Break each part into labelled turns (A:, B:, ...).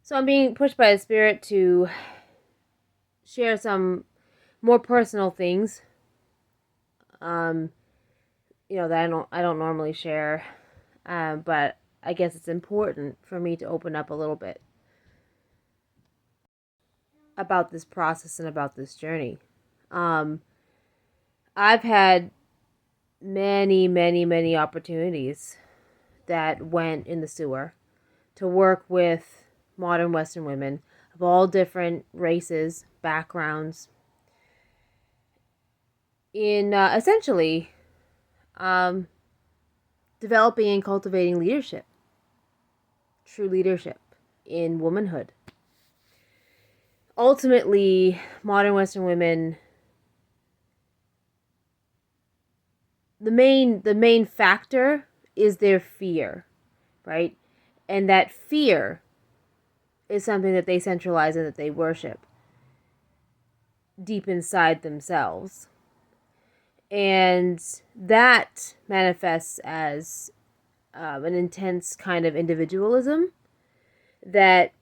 A: So I'm being pushed by the Spirit to share some more personal things, um, that I don't normally share, but I guess it's important for me to open up a little bit about this process and about this journey. Um, I've had many, many, many opportunities that went in the sewer to work with modern Western women of all different races, backgrounds, in essentially um, developing and cultivating leadership, true leadership in womanhood. Ultimately, modern Western women, the main factor is their fear, right? And that fear is something that they centralize and that they worship deep inside themselves. And that manifests as an intense kind of individualism that,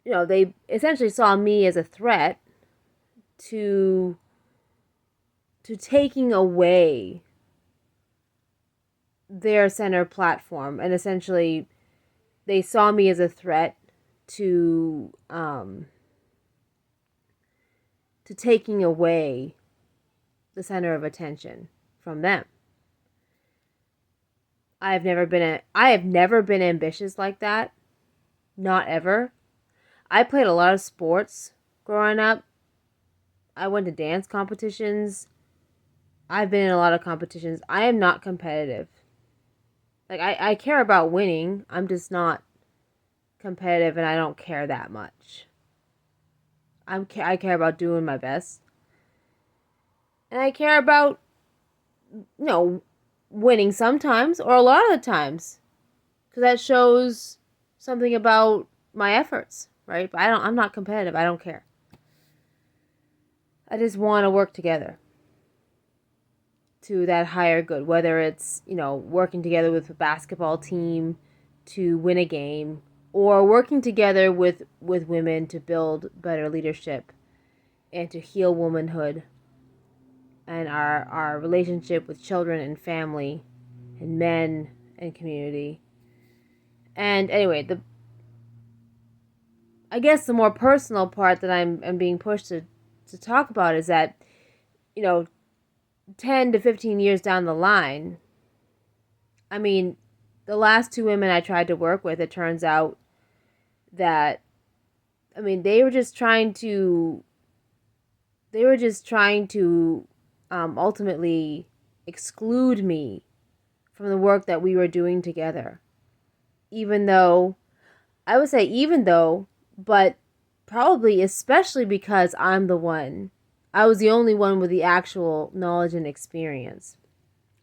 A: they essentially saw me as a threat to taking away their center platform, and essentially they saw me as a threat to taking away the center of attention from them. I have never been ambitious like that. Not ever. I played a lot of sports growing up. I went to dance competitions. I've been in a lot of competitions. I am not competitive. Like, I care about winning. I'm just not competitive, and I don't care that much. I care about doing my best. And I care about, winning sometimes or a lot of the times. Because that shows something about my efforts, right? But I'm not competitive. I don't care. I just want to work together to that higher good, whether it's, working together with a basketball team to win a game, or working together with women to build better leadership and to heal womanhood and our relationship with children and family and men and community. And anyway, I guess the more personal part that I'm being pushed to talk about is that, you know, 10 to 15 years down the line, I mean, the last two women I tried to work with, it turns out that, I mean, they were just trying to ultimately exclude me from the work that we were doing together. Even though, I would say even though, but probably especially because I was the only one with the actual knowledge and experience.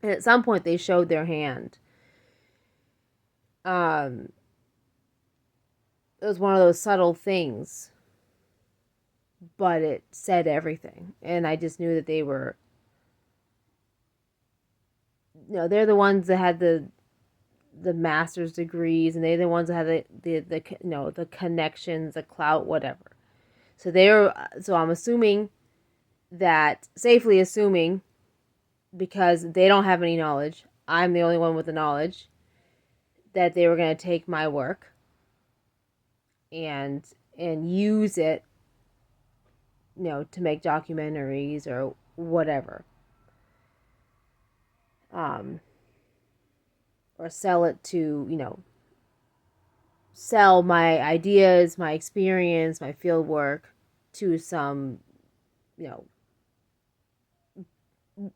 A: And at some point they showed their hand. Um, it was one of those subtle things, but it said everything. And I just knew that they were, they're the ones that had the master's degrees, and they're the ones that had the connections, the clout, whatever. So I'm assuming that, safely assuming, because they don't have any knowledge, I'm the only one with the knowledge, that they were going to take my work and use it, to make documentaries or whatever, um, or sell it to, sell my ideas, my experience, my field work to some, you know,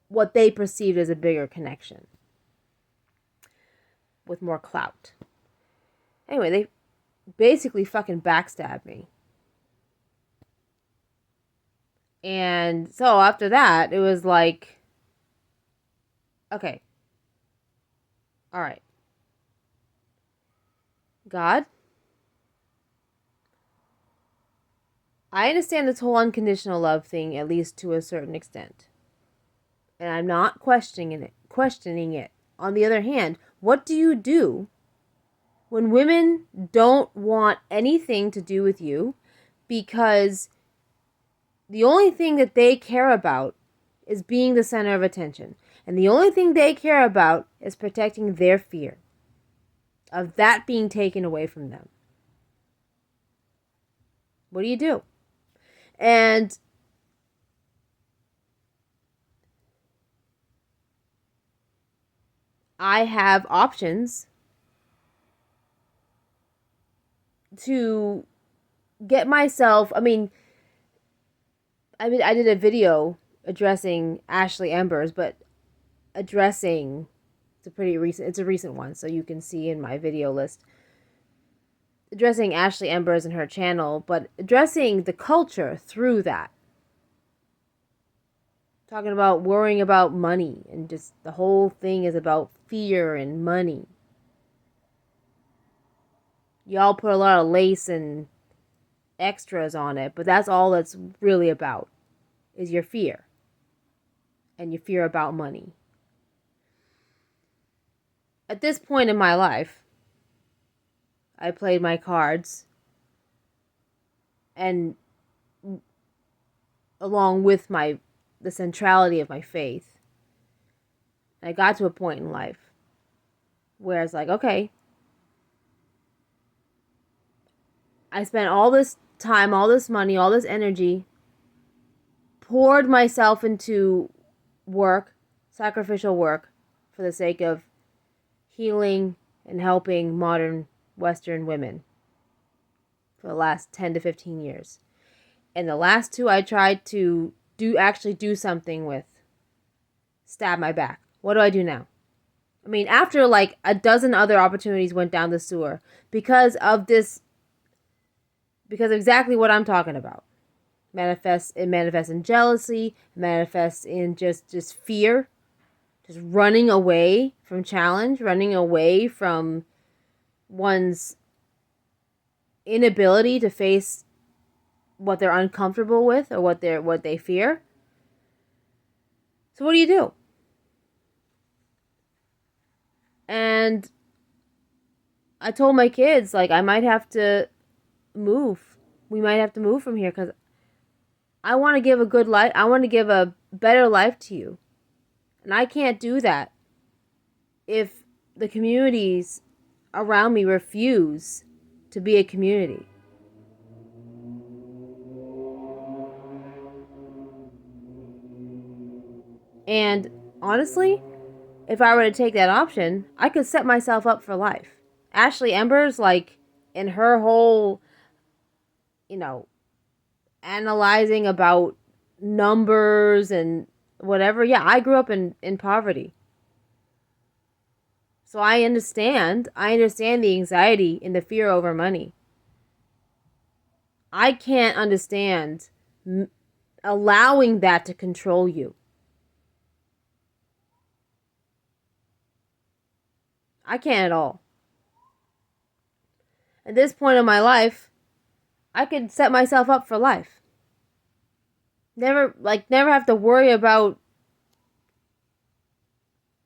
A: what they perceived as a bigger connection with more clout. Anyway, they basically fucking backstabbed me. And so after that, it was like, okay, all right, God, I understand this whole unconditional love thing, at least to a certain extent. And I'm not questioning it. On the other hand, what do you do When women don't want anything to do with you because the only thing that they care about is being the center of attention. And the only thing they care about is protecting their fear of that being taken away from them. What do you do? And I have options to get myself, I did a video addressing Ashley Embers, but addressing, it's a recent one, so you can see in my video list, addressing Ashley Embers and her channel, but addressing the culture through that. Talking about worrying about money, and just the whole thing is about fear and money. Y'all put a lot of lace and extras on it, but that's all it's really about, is your fear. And your fear about money. At this point in my life, I played my cards, and along with the centrality of my faith, I got to a point in life where it's like, okay, I spent all this time, all this money, all this energy, poured myself into work, sacrificial work, for the sake of healing and helping modern Western women for the last 10 to 15 years. And the last two I tried to do something with. Stab my back. What do I do now? I mean, after like a dozen other opportunities went down the sewer because of exactly what I'm talking about. It manifests in jealousy, it manifests in just fear, just running away from challenge, running away from one's inability to face what they're uncomfortable with or what they fear. So what do you do? And I told my kids, like, I might have to move. We might have to move from here because I want to give a good life. I want to give a better life to you. And I can't do that if the communities around me refuse to be a community. And honestly, if I were to take that option, I could set myself up for life. Ashley Embers, like, in her whole, analyzing about numbers and whatever. Yeah, I grew up in poverty. So I understand the anxiety and the fear over money. I can't understand allowing that to control you. I can't at all. At this point in my life, I could set myself up for life. Never have to worry about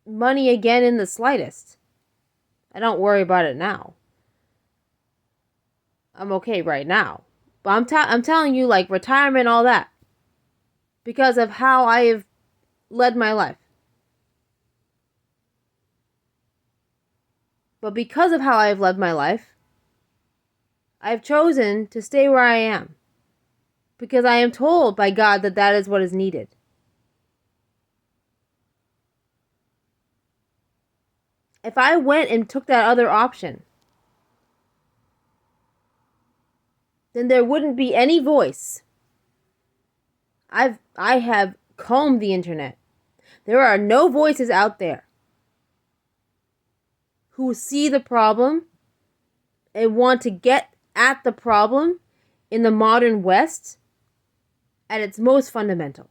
A: money again in the slightest. I don't worry about it now. I'm okay right now. But I'm telling you, like, retirement, all that. Because of how I have led my life. But because of how I have led my life, I've chosen to stay where I am. Because I am told by God that that is what is needed. If I went and took that other option, then there wouldn't be any voice. I have combed the internet. There are no voices out there who see the problem and want to get at the problem in the modern West at its most fundamental.